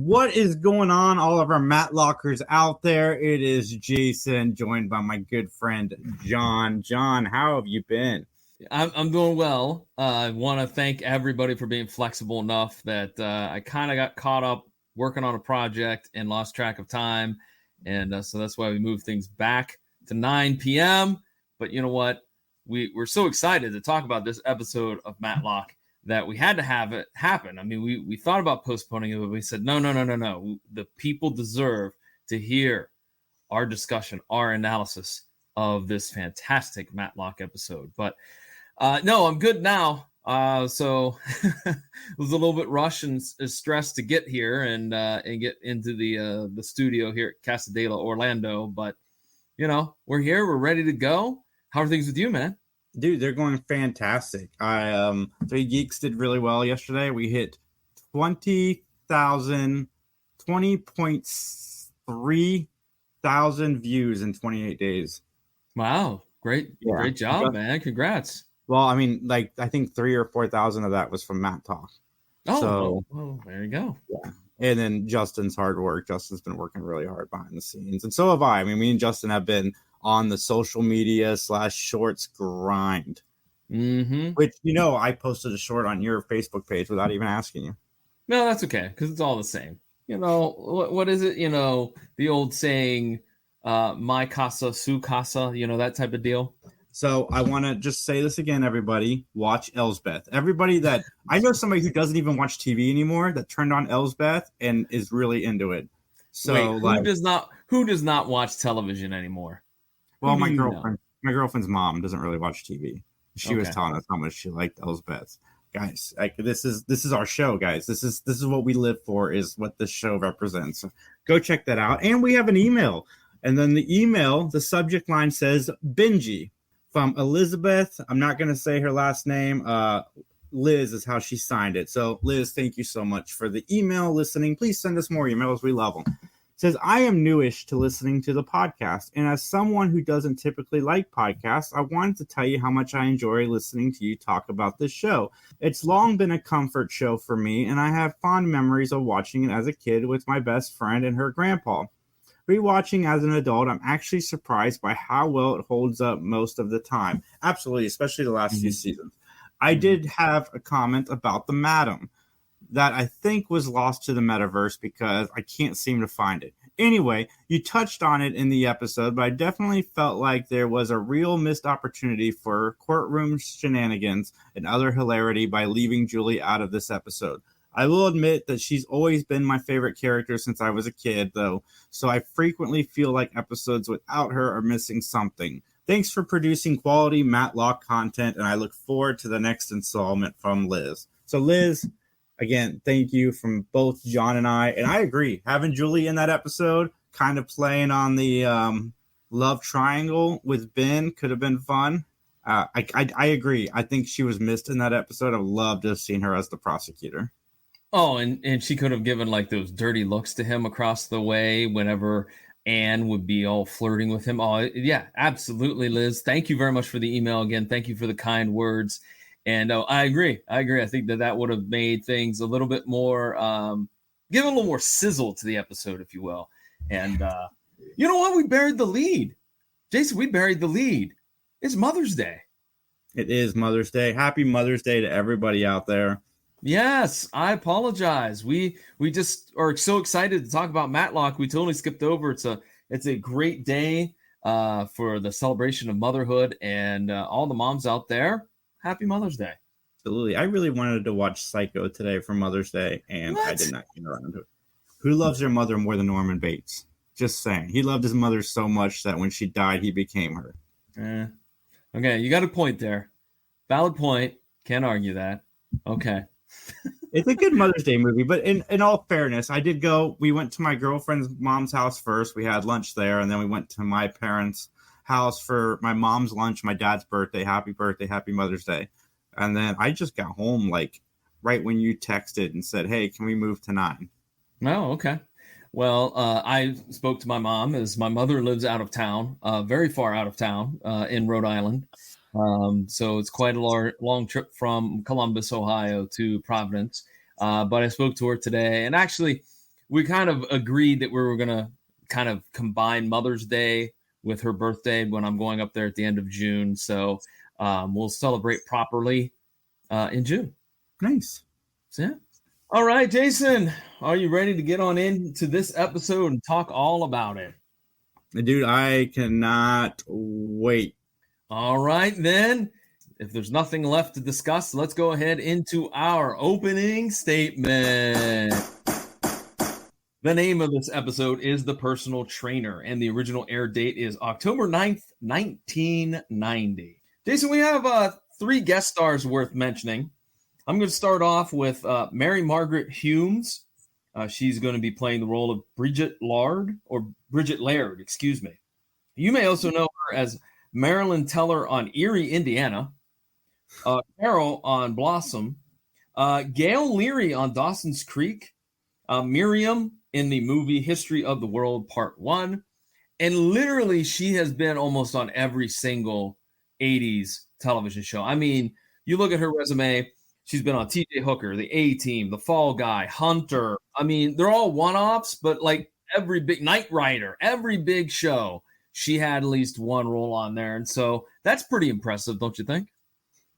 What is going on, all of our Matlockers out there? It is Jason, joined by my good friend John. John, how have you been? I'm doing well. I want to thank everybody for being flexible enough that I kind of got caught up working on a project and lost track of time. And so that's why we moved things back to 9 p.m. But you know what? We're so excited to talk about this episode of Matlock that we had to have it happen. I mean, we thought about postponing it, but we said, no. The people deserve to hear our discussion, our analysis of this fantastic Matlock episode. But no, I'm good now. So it was a little bit rushed and stressed to get here and get into the studio here at Casadela, Orlando. But, you know, we're here. We're ready to go. How are things with you, man? Dude, they're going fantastic. Three Geeks did really well yesterday. We hit 20.3 thousand views in 28 days. Wow. Great job, man. Congrats. Well, I mean, like, I think 3,000 or 4,000 of that was from Mattalk. Oh, there you go. Yeah. And then Justin's hard work. Justin's been working really hard behind the scenes. And so have I. I mean, me and Justin have been on the social media / shorts grind. Mm-hmm. Which, you know, I posted a short on your Facebook page without even asking you. No, that's okay, because it's all the same. You know, what is it? You know, the old saying, my casa, su casa, you know, that type of deal. So I want to just say this again, everybody. Watch Elsbeth. Everybody that I know somebody who doesn't even watch TV anymore that turned on Elsbeth and is really into it. So wait, who does not watch television anymore? Well, my girlfriend's mom doesn't really watch TV. She was telling us how much she liked Elsbeth. Guys, like this is our show, guys. This is what we live for, is what this show represents. So go check that out. And we have an email. And then the email, the subject line says Benji from Elizabeth. I'm not going to say her last name. Liz is how she signed it. So Liz, thank you so much for the email listening. Please send us more emails. We love them. Says, I am newish to listening to the podcast, and as someone who doesn't typically like podcasts, I wanted to tell you how much I enjoy listening to you talk about this show. It's long been a comfort show for me, and I have fond memories of watching it as a kid with my best friend and her grandpa. Rewatching as an adult, I'm actually surprised by how well it holds up most of the time. Absolutely, especially the last few seasons. I did have a comment about the madam that I think was lost to the metaverse because I can't seem to find it. Anyway, you touched on it in the episode, but I definitely felt like there was a real missed opportunity for courtroom shenanigans and other hilarity by leaving Julie out of this episode. I will admit that she's always been my favorite character since I was a kid, though, so I frequently feel like episodes without her are missing something. Thanks for producing quality Matlock content, and I look forward to the next installment from Liz. So, Liz, again, thank you from both John and I. And I agree. Having Julie in that episode, kind of playing on the love triangle with Ben could have been fun. I agree. I think she was missed in that episode. I would love to have seen her as the prosecutor. Oh, and she could have given like those dirty looks to him across the way whenever Anne would be all flirting with him. Oh, yeah, absolutely, Liz. Thank you very much for the email again. Thank you for the kind words. And I agree. I think that would have made things a little bit more, give a little more sizzle to the episode, if you will. And you know what? We buried the lead. Jason, we buried the lead. It's Mother's Day. It is Mother's Day. Happy Mother's Day to everybody out there. Yes, I apologize. We just are so excited to talk about Matlock. We totally skipped over. It's a great day for the celebration of motherhood, and all the moms out there. Happy Mother's Day. Absolutely. I really wanted to watch Psycho today for Mother's Day, and I did not get around to it. Who loves their mother more than Norman Bates? Just saying. He loved his mother so much that when she died, he became her. Okay, you got a point there. Valid point. Can't argue that. Okay. It's a good Mother's Day movie, but in all fairness, I did go. We went to my girlfriend's mom's house first. We had lunch there, and then we went to my parents' house for my mom's lunch, my dad's birthday, happy Mother's Day. And then I just got home like right when you texted and said, hey, can we move to 9? Oh, okay. Well, I spoke to my mom as my mother lives out of town, very far out of town in Rhode Island. So it's quite a long trip from Columbus, Ohio to Providence. But I spoke to her today, and actually we kind of agreed that we were going to kind of combine Mother's Day with her birthday when I'm going up there at the end of June. So we'll celebrate properly in June. Nice. So, yeah. All right, Jason, are you ready to get on into this episode and talk all about it? Dude, I cannot wait. All right, then. If there's nothing left to discuss, let's go ahead into our opening statement. The name of this episode is The Personal Trainer, and the original air date is October 9th, 1990. Jason, we have 3 guest stars worth mentioning. I'm going to start off with Mary Margaret Humes. She's going to be playing the role of Bridget Laird. Excuse me. You may also know her as Marilyn Teller on Erie, Indiana, Carol on Blossom, Gail Leary on Dawson's Creek, Miriam in the movie History of the World Part 1, and literally she has been almost on every single 80s television show. I mean, you look at her resume, she's been on TJ Hooker, The A-Team, The Fall Guy, Hunter. I mean, they're all one-offs, but like every big Knight Rider, every big show, she had at least one role on there. And so that's pretty impressive, don't you think?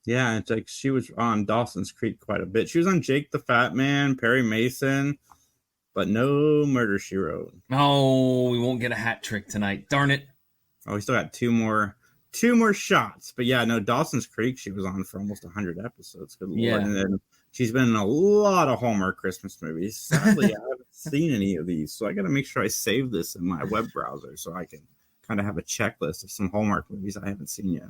Yeah, it's like she was on Dawson's Creek quite a bit. She was on Jake the Fat Man, Perry Mason, but no Murder, She Wrote. Oh, we won't get a hat trick tonight. Darn it. Oh, we still got two more shots. But yeah, no, Dawson's Creek, she was on for almost 100 episodes. Good Lord. Yeah. And then she's been in a lot of Hallmark Christmas movies. Sadly, I haven't seen any of these. So I got to make sure I save this in my web browser so I can kind of have a checklist of some Hallmark movies I haven't seen yet.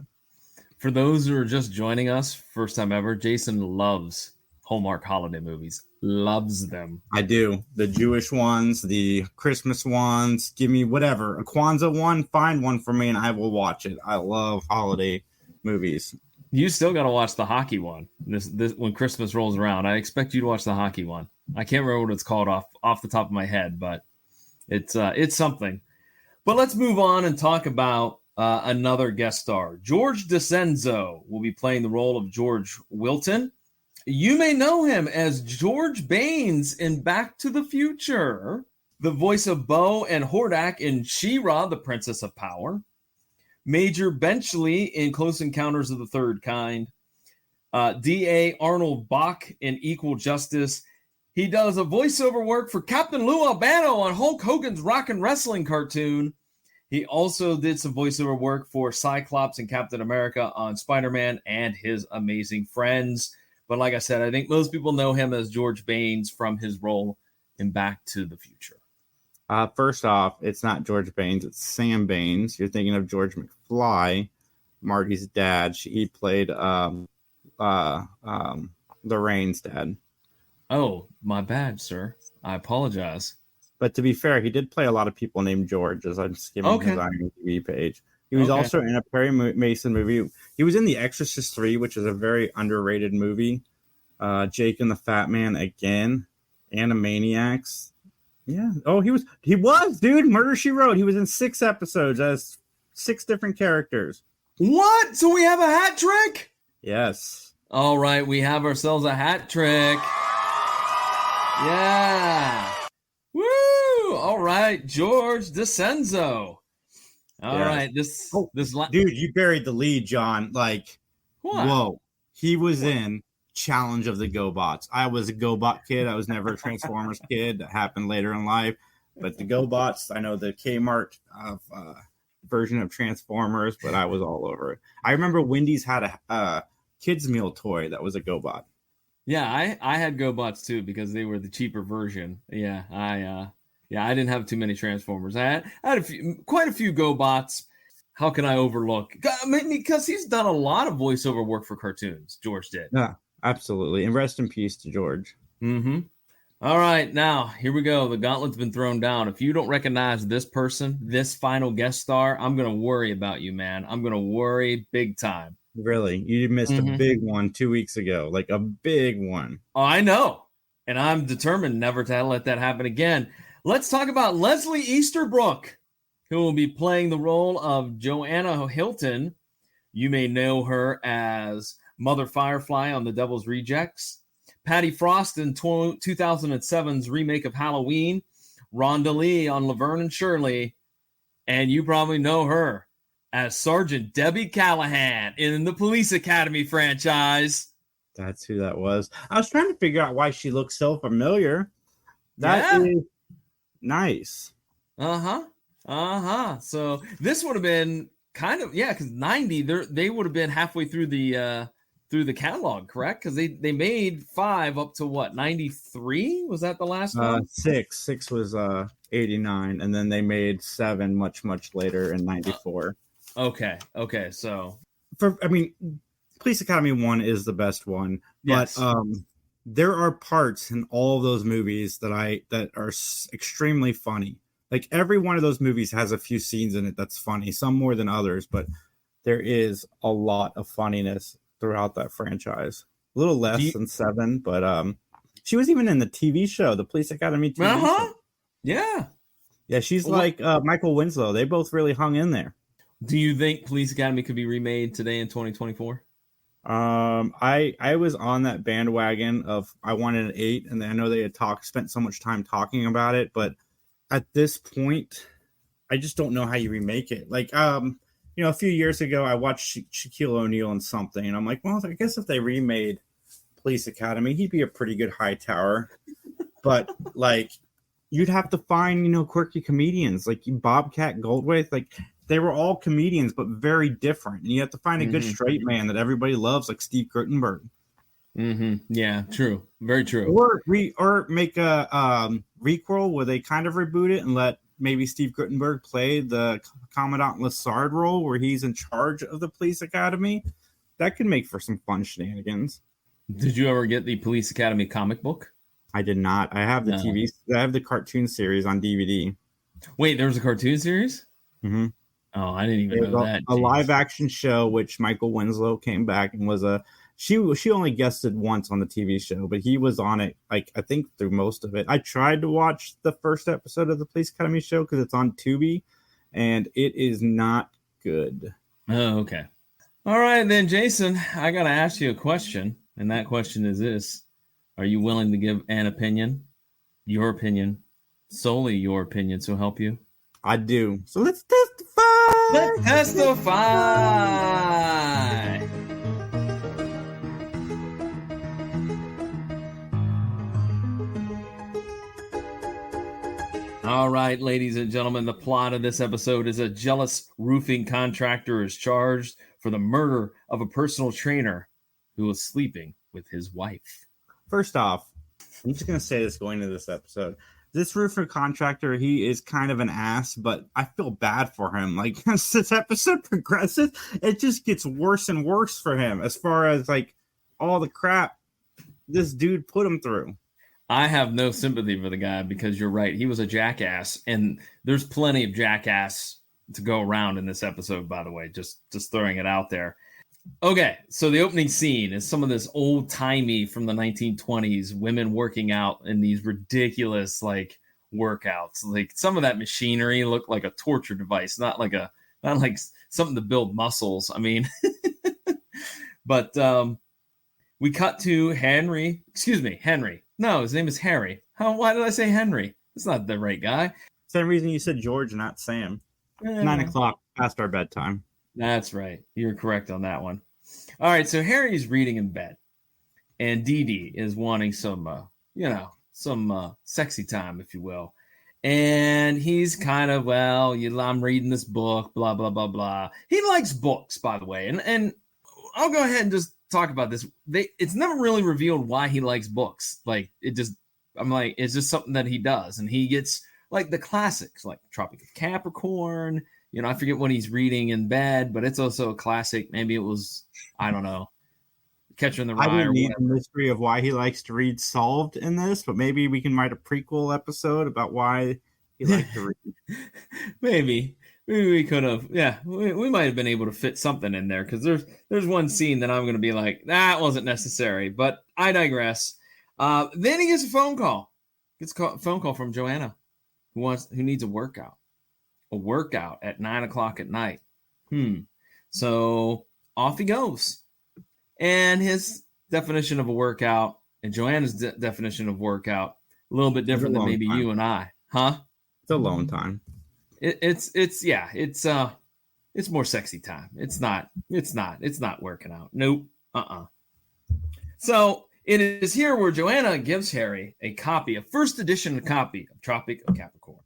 For those who are just joining us, first time ever, Jason loves Hallmark holiday movies. Loves them. I do. The Jewish ones, the Christmas ones. Give me whatever. A Kwanzaa one, find one for me and I will watch it. I love holiday movies. You still got to watch the hockey one. This when Christmas rolls around. I expect you to watch the hockey one. I can't remember what it's called off the top of my head, but it's something. But let's move on and talk about another guest star. George DeCenzo will be playing the role of George Wilton. You may know him as George Baines in Back to the Future, the voice of Bo and Hordak in She-Ra, the Princess of Power, Major Benchley in Close Encounters of the Third Kind, D.A. Arnold Bach in Equal Justice. He does a voiceover work for Captain Lou Albano on Hulk Hogan's Rock and Wrestling cartoon. He also did some voiceover work for Cyclops and Captain America on Spider-Man and His Amazing Friends. But like I said, I think most people know him as George Baines from his role in Back to the Future. First off, it's not George Baines, it's Sam Baines. You're thinking of George McFly, Marty's dad. He played Lorraine's dad. Oh, my bad, sir. I apologize. But to be fair, he did play a lot of people named George, as I'm skimming his IMDb page. He was also in a Perry Mason movie. He was in The Exorcist 3, which is a very underrated movie. Jake and the Fat Man again. Animaniacs. Yeah. Oh, he was, dude. Murder, She Wrote. He was in 6 episodes as 6 different characters. What? So we have a hat trick? Yes. All right. We have ourselves a hat trick. Yeah. Woo! All right. George DeCenzo. All right, dude, you buried the lead, John. Like, what? Whoa, he was in Challenge of the GoBots. I was a GoBot kid. I was never a Transformers kid. That happened later in life. But the GoBots, I know the Kmart version of Transformers, but I was all over it. I remember Wendy's had a kids meal toy that was a GoBot. Yeah, I had GoBots too because they were the cheaper version. Yeah, I didn't have too many Transformers. I had quite a few GoBots. How can I overlook? I mean, because he's done a lot of voiceover work for cartoons. George did. Yeah, absolutely. And rest in peace to George. Mm-hmm. All right, now here we go. The gauntlet's been thrown down. If you don't recognize this person, this final guest star, I'm going to worry about you, man. I'm going to worry big time. Really? You missed a big one 2 weeks ago, like a big one. Oh, I know. And I'm determined never to let that happen again. Let's talk about Leslie Easterbrook, who will be playing the role of Joanna Hilton. You may know her as Mother Firefly on The Devil's Rejects, Patty Frost in 2007's remake of Halloween, Rhonda Lee on Laverne and Shirley, and you probably know her as Sergeant Debbie Callahan in the Police Academy franchise. That's who that was. I was trying to figure out why she looks so familiar. That is nice. So this would have been kind of, because 90, they would have been halfway through the catalog, correct? Because they made 5 up to what, 93? Was that the last one? 6 was 89, and then they made 7 much later in 94. Okay, so Police Academy 1 is the best one, yes. But there are parts in all of those movies that are extremely funny. Like every one of those movies has a few scenes in it that's funny, some more than others, but there is a lot of funniness throughout that franchise. A little less than 7, but she was even in the TV show, the Police Academy TV show. Yeah, she's like Michael Winslow. They both really hung in there. Do you think Police Academy could be remade today in 2024? I was on that bandwagon of I wanted an 8, and I know they had spent so much time talking about it, but at this point, I just don't know how you remake it. Like, a few years ago, I watched Shaquille O'Neal in something, and I'm like, well, I guess if they remade Police Academy, he'd be a pretty good Hightower. But like, you'd have to find quirky comedians like Bobcat Goldthwait, like. They were all comedians, but very different. And you have to find a good straight man that everybody loves, like Steve Guttenberg. Yeah, true. Very true. Or make a requel where they kind of reboot it and let maybe Steve Guttenberg play the Commandant Lassard role where he's in charge of the Police Academy. That could make for some fun shenanigans. Did you ever get the Police Academy comic book? I did not. I have the I have the cartoon series on DVD. Wait, there was a cartoon series? Mm-hmm. Oh, I didn't even know that. A live action show, which Michael Winslow came back and was she only guested once on the TV show, but he was on it, like, I think through most of it. I tried to watch the first episode of the Police Academy show because it's on Tubi, and it is not good. Oh, okay. All right, then, Jason, I got to ask you a question, and that question is this. Are you willing to give an opinion, your opinion, solely your opinion, so help you? I do. So let's testify. Let's testify. All right, ladies and gentlemen, the plot of this episode is a jealous roofing contractor is charged for the murder of a personal trainer who was sleeping with his wife. First off, I'm just going to say this going into this episode. This roofer contractor, he is kind of an ass, but I feel bad for him. Like, as this episode progresses, it just gets worse and worse for him as far as, like, all the crap this dude put him through. I have no sympathy for the guy because you're right. He was a jackass, and there's plenty of jackass to go around in this episode, by the way, just throwing it out there. Okay, so the opening scene is some of this old-timey from the 1920s, women working out in these ridiculous, like, workouts. Like, some of that machinery looked like a torture device, not like something to build muscles. I mean, but we cut to Henry. No, his name is Harry. Why did I say Henry? It's not the right guy. Same reason you said George, not Sam. 9 o'clock, past our bedtime. That's right. You're correct on that one. All right, so Harry's reading in bed, and Dee Dee is wanting some sexy time, if you will. And he's kind of, I'm reading this book, blah, blah, blah, blah. He likes books, by the way. And I'll go ahead and just talk about this. It's never really revealed why he likes books. Like, it's just something that he does. And he gets, like, the classics, like Tropic of Capricorn. I forget what he's reading in bed, but it's also a classic. Maybe it was, I don't know, Catcher in the Rye. I didn't need the mystery of why he likes to read solved in this, but maybe we can write a prequel episode about why he likes to read. Maybe we could have. Yeah, we might have been able to fit something in there because there's one scene that I'm going to be like, that wasn't necessary, but I digress. Then he gets a phone call. Phone call from Joanna, who needs a workout. A workout at 9 o'clock at night. So off he goes. And his definition of a workout and Joanna's definition of workout, a little bit different than maybe you and I. Huh? It's alone time. It's more sexy time. It's not working out. Nope. So it is here where Joanna gives Harry a first edition copy of Tropic of Capricorn.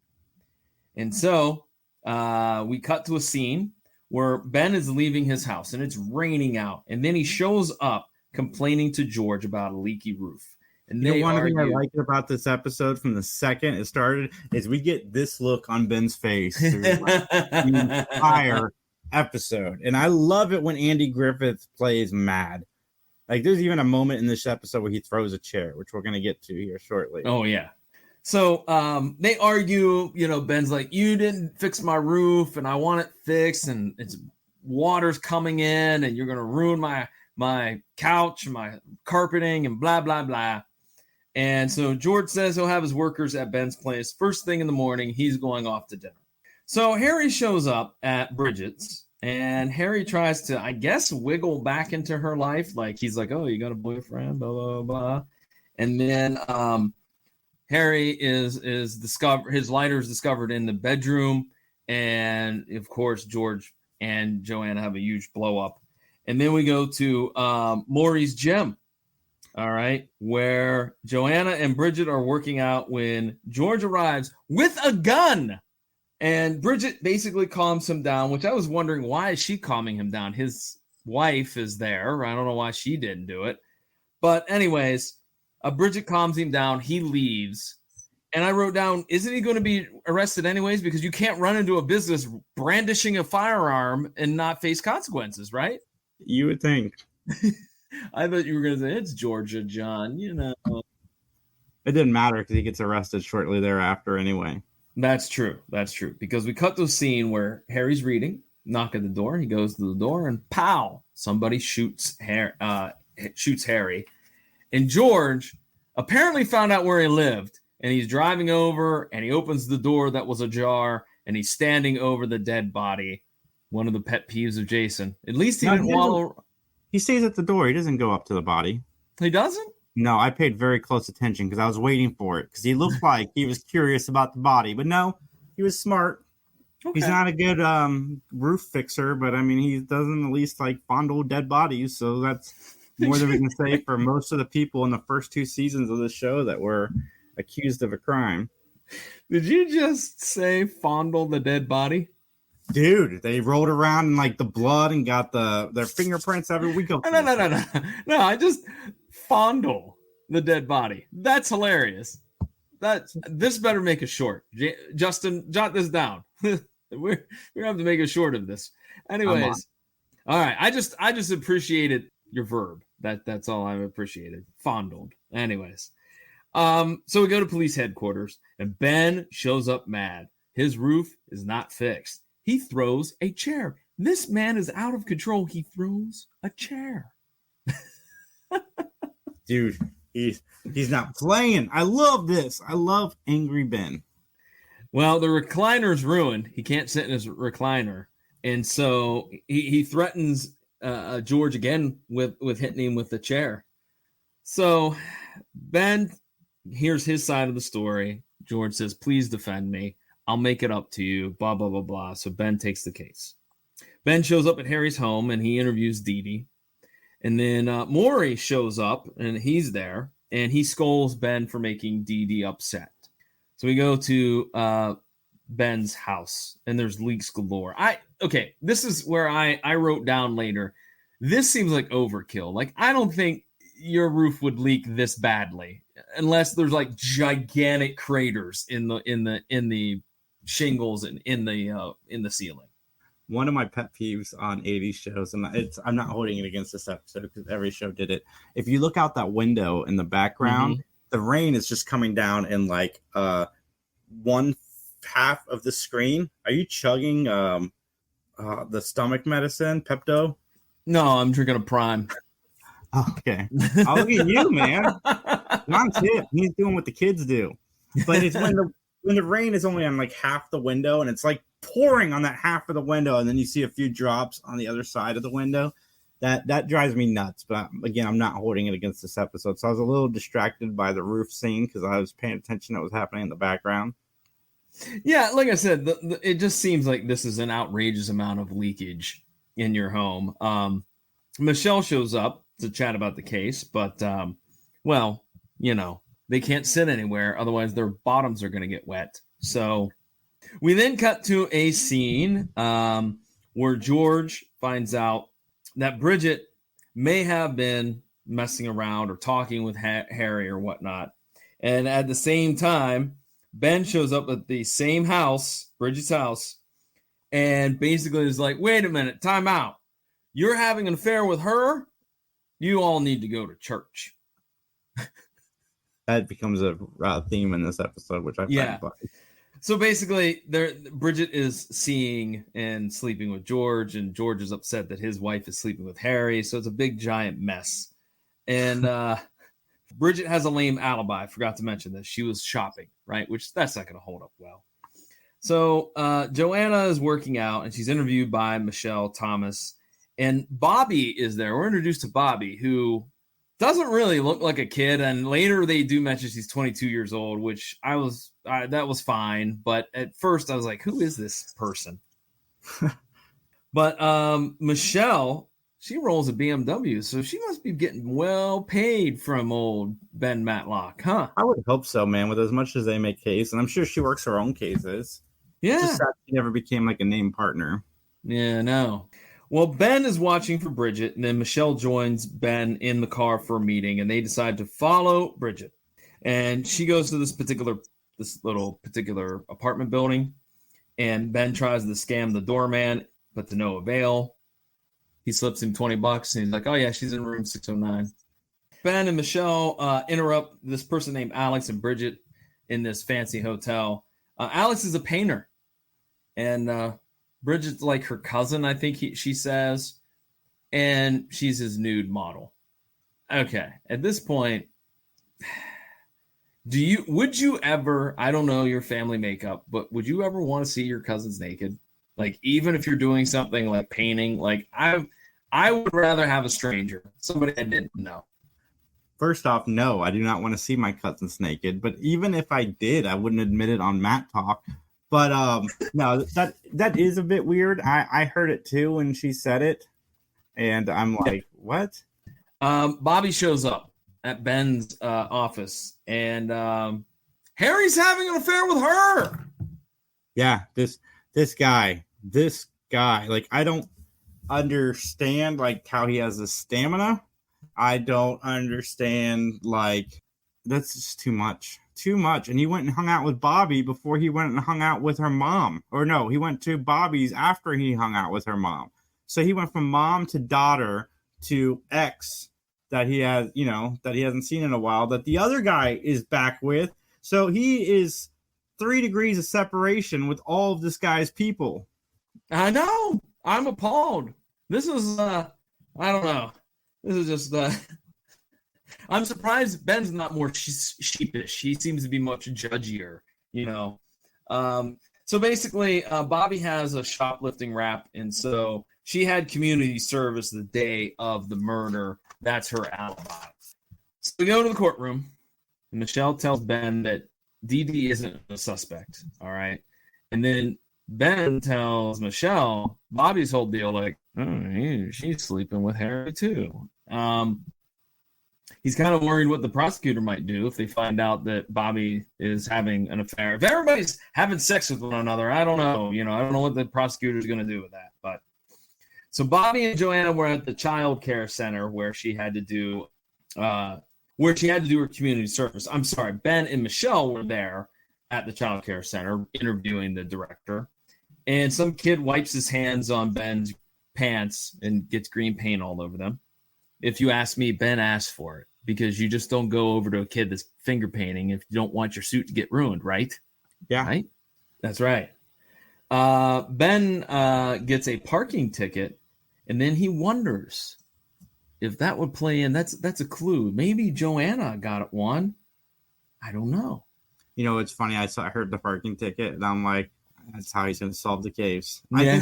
And so we cut to a scene where Ben is leaving his house and it's raining out. And then he shows up complaining to George about a leaky roof. And one thing I like about this episode from the second it started is we get this look on Ben's face through the entire episode. And I love it when Andy Griffith plays mad. Like there's even a moment in this episode where he throws a chair, which we're going to get to here shortly. Oh, yeah. So they argue, Ben's like, you didn't fix my roof and I want it fixed and it's water's coming in and you're going to ruin my couch and my carpeting and blah, blah, blah. And so George says he'll have his workers at Ben's place. First thing in the morning, he's going off to dinner. So Harry shows up at Bridget's and Harry tries to, I guess, wiggle back into her life. Like he's like, oh, you got a boyfriend, blah, blah, blah. And then Harry is discovered, his lighter is discovered in the bedroom. And of course, George and Joanna have a huge blow up. And then we go to Maury's gym. All right, where Joanna and Bridget are working out when George arrives with a gun. And Bridget basically calms him down, which I was wondering, why is she calming him down? His wife is there. I don't know why she didn't do it. But anyways, Bridget calms him down. He leaves. And I wrote down, isn't he going to be arrested anyways? Because you can't run into a business brandishing a firearm and not face consequences, right? You would think. I thought you were going to say, it's Georgia John, It didn't matter because he gets arrested shortly thereafter anyway. That's true. Because we cut to a scene where Harry's reading, knock at the door. He goes to the door and pow, somebody shoots Harry. And George apparently found out where he lived. And he's driving over and he opens the door that was ajar and he's standing over the dead body. One of the pet peeves of Jason. At least he didn't wallow. He stays at the door. He doesn't go up to the body. He doesn't? No, I paid very close attention because I was waiting for it because he looked like he was curious about the body. But no, he was smart. Okay. He's not a good roof fixer, but I mean, he doesn't at least like fondle dead bodies. So that's more than we can say for most of the people in the first 2 seasons of the show that were accused of a crime. Did you just say fondle the dead body? Dude, they rolled around in like the blood and got their fingerprints everywhere. We go. No. I just fondle the dead body. That's hilarious. This better make it short. Justin, jot this down. We're gonna have to make a short of this. Anyways, all right. I just appreciated your verb. That's all I've appreciated. Fondled. Anyways, so we go to police headquarters and Ben shows up mad. His roof is not fixed. He throws a chair. This man is out of control. He throws a chair. Dude, he's not playing. I love this. I love Angry Ben. Well, the recliner's ruined. He can't sit in his recliner. And so he threatens George again with hitting him with the chair. So Ben hears his side of the story. George says, please defend me. I'll make it up to you, blah, blah, blah, blah. So Ben takes the case. Ben shows up at Harry's home and he interviews Dee Dee. And then Maury shows up and he's there and he scolds Ben for making Dee Dee upset. So we go to Ben's house and there's leaks galore. This is where I wrote down later. This seems like overkill. Like, I don't think your roof would leak this badly unless there's like gigantic craters in the shingles and in the ceiling. One of my pet peeves on 80s shows, and I'm not holding it against this episode because every show did it. If you look out that window in the background, the rain is just coming down in like one half of the screen. Are you chugging the stomach medicine, Pepto? No, I'm drinking a Prime. Oh, okay. I'll look at you, man. Not Tip. He's doing what the kids do. But it's when the rain is only on like half the window and it's like pouring on that half of the window and then you see a few drops on the other side of the window. That drives me nuts. But again, I'm not holding it against this episode. So I was a little distracted by the roof scene because I was paying attention to what was happening in the background. Yeah, like I said, it just seems like this is an outrageous amount of leakage in your home. Michelle shows up to chat about the case, but well, they can't sit anywhere, otherwise their bottoms are going to get wet. So we then cut to a scene where George finds out that Bridget may have been messing around or talking with Harry or whatnot. And at the same time, Ben shows up at the same house, Bridget's house, and basically is like, wait a minute, time out. You're having an affair with her? You all need to go to church. That becomes a theme in this episode, which I find funny. So basically, Bridget is seeing and sleeping with George, and George is upset that his wife is sleeping with Harry. So it's a big, giant mess. And Bridget has a lame alibi. I forgot to mention this. She was shopping, right? Which that's not going to hold up well. So Joanna is working out, and she's interviewed by Michelle Thomas. And Bobby is there. We're introduced to Bobby, who doesn't really look like a kid. And later they do mention she's 22 years old, which that was fine. But at first I was like, who is this person? But Michelle, she rolls a BMW, so she must be getting well paid from old Ben Matlock, huh? I would hope so, man, with as much as they make case. And I'm sure she works her own cases. Yeah. Just sad she never became like a named partner. Yeah, no. Well, Ben is watching for Bridget, and then Michelle joins Ben in the car for a meeting, and they decide to follow Bridget. And she goes to this little particular apartment building, and Ben tries to scam the doorman, but to no avail. He slips him $20, and he's like, oh, yeah, she's in room 609. Ben and Michelle interrupt this person named Alex and Bridget in this fancy hotel. Alex is a painter, and Bridget's like her cousin, I think she says, and she's his nude model. Okay, at this point, would you ever, I don't know your family makeup, but would you ever want to see your cousins naked? Like, even if you're doing something like painting, like I would rather have a stranger, somebody I didn't know. First off, no, I do not want to see my cousins naked, but even if I did, I wouldn't admit it on Mattalk. But no, that is a bit weird. I heard it too when she said it, and I'm like, what? Bobby shows up at Ben's office, and Harry's having an affair with her. Yeah, this guy, like, I don't understand like how he has the stamina. I don't understand, like, that's just too much. And he went and hung out with Bobby before he went and hung out with her mom. Or no, he went to Bobby's after he hung out with her mom. So he went from mom to daughter to ex that he has, that he hasn't seen in a while, that the other guy is back with. So he is 3 degrees of separation with all of this guy's people. I know. I'm appalled. This is, I don't know. This is just, I'm surprised Ben's not more sheepish. He seems to be much judgier, So basically, Bobby has a shoplifting rap, and so she had community service the day of the murder. That's her alibi. So we go to the courtroom, and Michelle tells Ben that Dee Dee isn't a suspect, all right? And then Ben tells Michelle Bobby's whole deal, like, she's sleeping with Harry too. He's kind of worried what the prosecutor might do if they find out that Bobby is having an affair. If everybody's having sex with one another, I don't know. I don't know what the prosecutor is going to do with that. But so Bobby and Joanna were at the child care center where she had to do her community service. I'm sorry, Ben and Michelle were there at the child care center interviewing the director, and some kid wipes his hands on Ben's pants and gets green paint all over them. If you ask me, Ben asked for it, because you just don't go over to a kid that's finger painting if you don't want your suit to get ruined, right? Yeah. Right? That's right. Ben gets a parking ticket, and then he wonders if that would play in. That's a clue. Maybe Joanna got one. I don't know. It's funny. I heard the parking ticket, and I'm like, that's how he's going to solve the case. Yeah.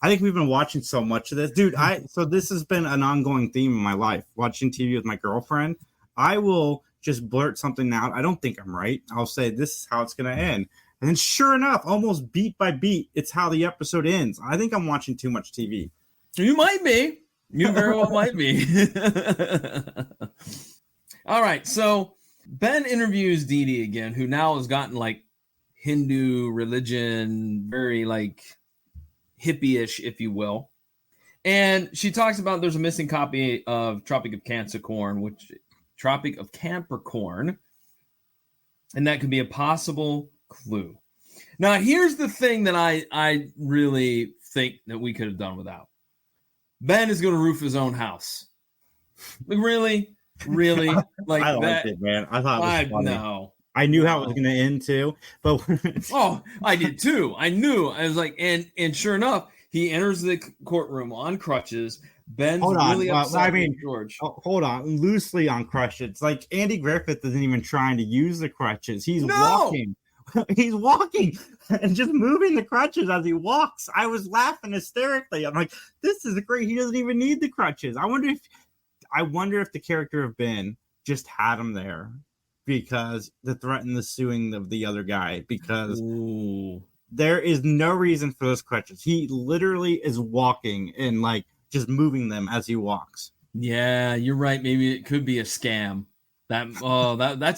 I think we've been watching so much of this, dude. So this has been an ongoing theme in my life. Watching TV with my girlfriend, I will just blurt something out. I don't think I'm right. I'll say this is how it's going to end, And then sure enough, almost beat by beat, it's how the episode ends. I think I'm watching too much TV. You might be. You very well might be. All right. So Ben interviews Dee Dee again, who now has gotten like Hindu religion, very like hippie-ish, if you will. And she talks about there's a missing copy of Tropic of Capricorn, and that could be a possible clue. Now, here's the thing that I really think that we could have done without. Ben is going to roof his own house. Like, really? Like I that? liked it, man. I thought it was funny. No. I knew how it was going to end too, but oh, I did too. I knew. I was like, and sure enough, he enters the courtroom on crutches. Ben's really upset with George. Hold on, loosely on crutches. Like Andy Griffith isn't even trying to use the crutches. He's walking. He's walking and just moving the crutches as he walks. I was laughing hysterically. I'm like, this is great. He doesn't even need the crutches. I wonder if the character of Ben just had him there because to threaten the suing of the other guy, because there is no reason for those crutches. He literally is walking and like just moving them as he walks. Yeah, you're right. Maybe it could be a scam. That's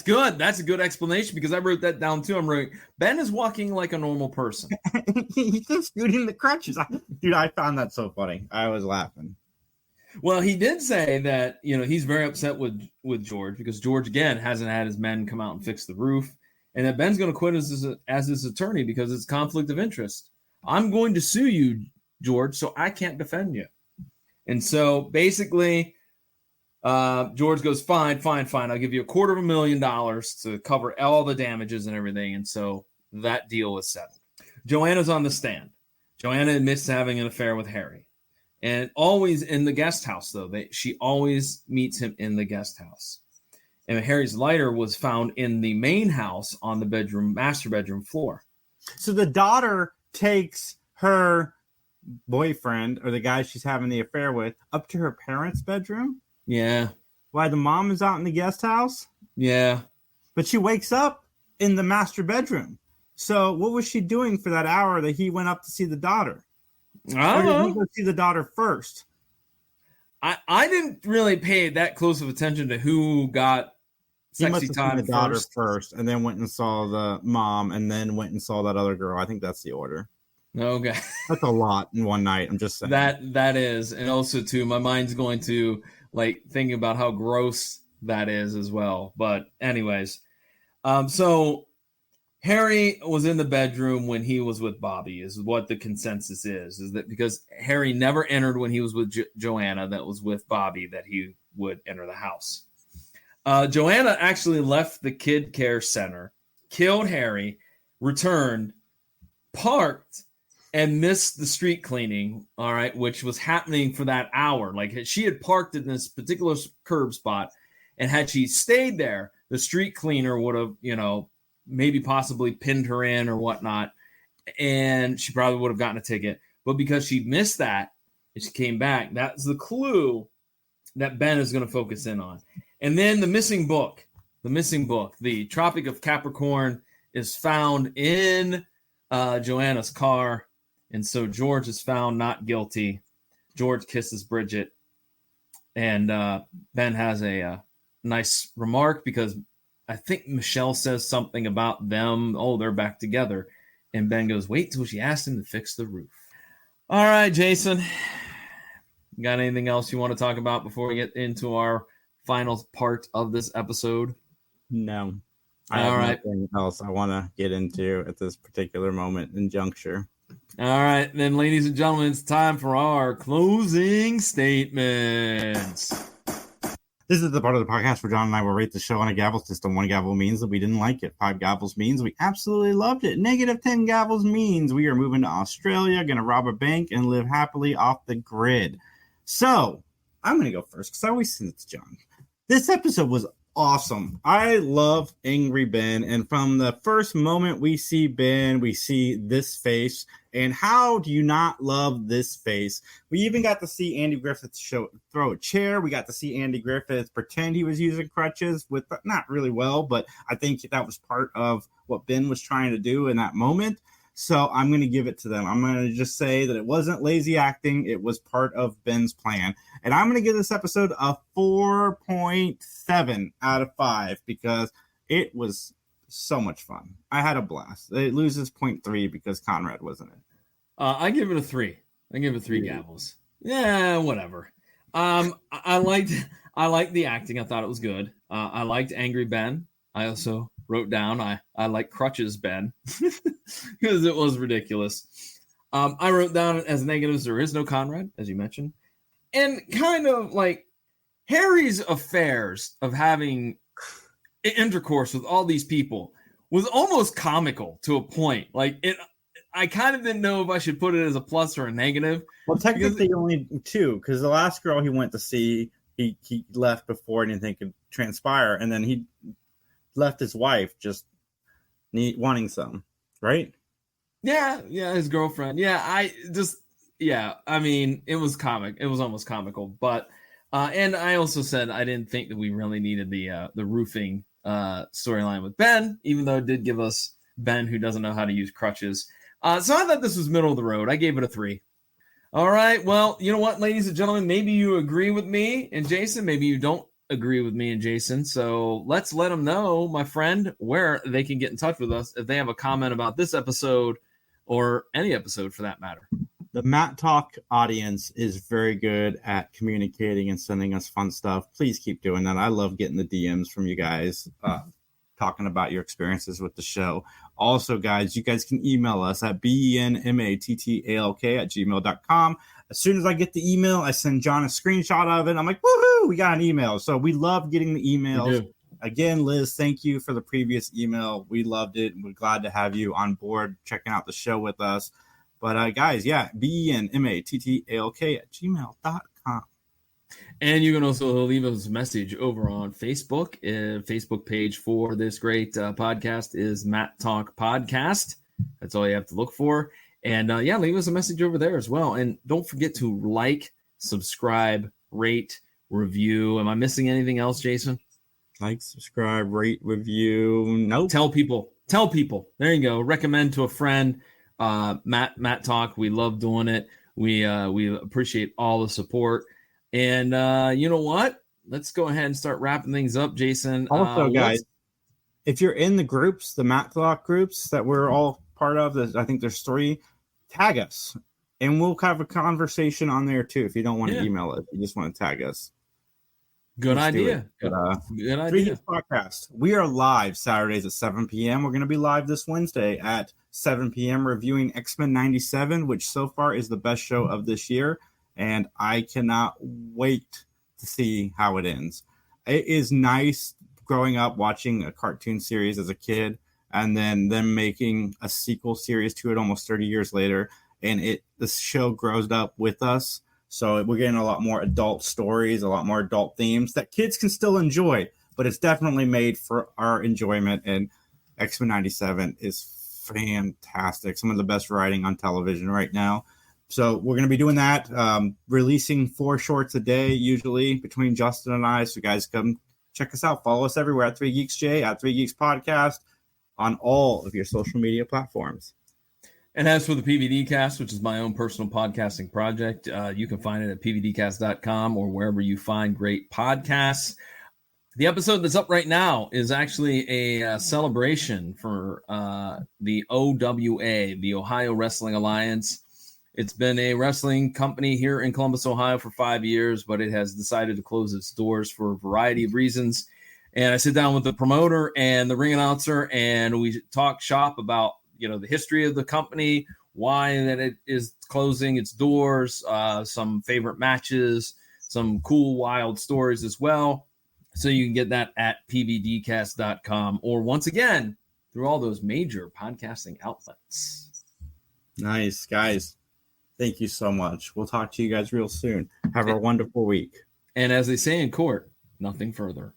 good. That's a good explanation because I wrote that down too. I'm writing, Ben is walking like a normal person. He's just scooting the crutches. Dude, I found that so funny. I was laughing. Well, he did say that, he's very upset with George because George, again, hasn't had his men come out and fix the roof, and that Ben's going to quit as his attorney because it's conflict of interest. I'm going to sue you, George, so I can't defend you. And so basically, George goes, fine. I'll give you $250,000 to cover all the damages and everything. And so that deal is settled. Joanna's on the stand. Joanna admits to having an affair with Harry. And always in the guest house, though. She always meets him in the guest house. And Harry's lighter was found in the main house on the master bedroom floor. So the daughter takes her boyfriend, or the guy she's having the affair with, up to her parents' bedroom? Yeah. Why, the mom is out in the guest house? Yeah. But she wakes up in the master bedroom. So what was she doing for that hour that he went up to see the daughter? I don't know. Or did he go see the daughter first? I didn't really pay that close of attention to who got sexy time the daughter first, and then went and saw the mom, and then went and saw that other girl. I think that's the order. Okay. That's a lot in one night. I'm just saying. That is. And also, too, my mind's going to, like, thinking about how gross that is as well. But anyways, so Harry was in the bedroom when he was with Bobby, is what the consensus is that because Harry never entered when he was with Joanna, that was with Bobby, that he would enter the house. Joanna actually left the kid care center, killed Harry, returned, parked, and missed the street cleaning, all right, which was happening for that hour. Like, she had parked in this particular curb spot, and had she stayed there, the street cleaner would have, maybe possibly pinned her in or whatnot, and she probably would have gotten a ticket. But because she missed that, and she came back, that's the clue that Ben is going to focus in on. And then the missing book, the Tropic of Capricorn, is found in Joanna's car. And so George is found not guilty. George kisses Bridget. And Ben has a nice remark because I think Michelle says something about them. Oh, they're back together. And Ben goes, wait till she asks him to fix the roof. All right, Jason. Got anything else you want to talk about before we get into our final part of this episode? No. I have nothing else I want to get into at this particular moment and juncture. All right, then, ladies and gentlemen, it's time for our closing statements. This is the part of the podcast where John and I will rate the show on a gavel system. 1 gavel means that we didn't like it. 5 gavels means we absolutely loved it. -10 gavels means we are moving to Australia, going to rob a bank, and live happily off the grid. So, I'm going to go first because I always send it to John. This episode was awesome. I love Angry Ben, and from the first moment we see Ben, we see this face. And how do you not love this face? We even got to see Andy Griffith throw a chair. We got to see Andy Griffith pretend he was using crutches with not really well, but I think that was part of what Ben was trying to do in that moment. So I'm going to give it to them. I'm going to just say that it wasn't lazy acting. It was part of Ben's plan. And I'm going to give this episode a 4.7 out of 5 because it was so much fun. I had a blast. It loses 0.3 because Conrad wasn't it. I give it a 3. I give it 3 gavels. Yeah, whatever. I liked the acting. I thought it was good. I liked Angry Ben. I also wrote down I like Crutches Ben because it was ridiculous. I wrote down as negatives there is no Conrad, as you mentioned, and kind of like Harry's affairs of having intercourse with all these people was almost comical to a point. Like it, I kind of didn't know if I should put it as a plus or a negative. Well, technically only 2 because the last girl he went to see, he left before anything could transpire, and then he left his wife just wanting some, right? Yeah, his girlfriend. I mean, it was comic. It was almost comical, but and I also said I didn't think that we really needed the roofing storyline with Ben, even though it did give us Ben who doesn't know how to use crutches. So I thought this was middle of the road. I gave it a 3. All right. Well, you know what, ladies and gentlemen, maybe you agree with me and Jason. Maybe you don't agree with me and Jason. So let's let them know, my friend, where they can get in touch with us if they have a comment about this episode or any episode for that matter. The Mattalk audience is very good at communicating and sending us fun stuff. Please keep doing that. I love getting the DMs from you guys talking about your experiences with the show. Also, guys, you guys can email us at benmattalk@gmail.com. As soon as I get the email, I send John a screenshot of it. I'm like, woohoo, we got an email. So we love getting the emails. Again, Liz, thank you for the previous email. We loved it. And we're glad to have you on board checking out the show with us. But guys, benmattalk@gmail.com. And you can also leave us a message over on Facebook. Facebook page for this great podcast is Mattalk Podcast. That's all you have to look for. And leave us a message over there as well. And don't forget to like, subscribe, rate, review. Am I missing anything else, Jason? Like, subscribe, rate, review. Nope. Tell people. There you go. Recommend to a friend. Mattalk. We love doing it. We appreciate all the support. And you know what? Let's go ahead and start wrapping things up, Jason. Also, guys, if you're in the groups, the Matlock groups that we're all part of, I think there's 3, tag us. And we'll have a conversation on there, too, if you don't want to email it. You just want to tag us. Good idea. Good idea. 3 Geeks Podcast. We are live Saturdays at 7 p.m. We're going to be live this Wednesday at 7 p.m. reviewing X-Men 97, which so far is the best show of this year. And I cannot wait to see how it ends. It is nice growing up watching a cartoon series as a kid and then them making a sequel series to it almost 30 years later. And the show grows up with us. So we're getting a lot more adult stories, a lot more adult themes that kids can still enjoy. But it's definitely made for our enjoyment. And X-Men 97 is fantastic. Some of the best writing on television right now. So we're going to be doing that, releasing 4 shorts a day, usually between Justin and I. So guys, come check us out. Follow us everywhere at 3 Geeks J, at 3 Geeks Podcast on all of your social media platforms. And as for the PVD Cast, which is my own personal podcasting project, you can find it at pvdcast.com or wherever you find great podcasts. The episode that's up right now is actually a celebration for the OWA, the Ohio Wrestling Alliance. It's been a wrestling company here in Columbus, Ohio for 5 years, but it has decided to close its doors for a variety of reasons. And I sit down with the promoter and the ring announcer, and we talk shop about, the history of the company, why that it is closing its doors, some favorite matches, some cool, wild stories as well. So you can get that at pvdcast.com or once again, through all those major podcasting outlets. Nice, guys. Thank you so much. We'll talk to you guys real soon. Have a wonderful week. And as they say in court, nothing further.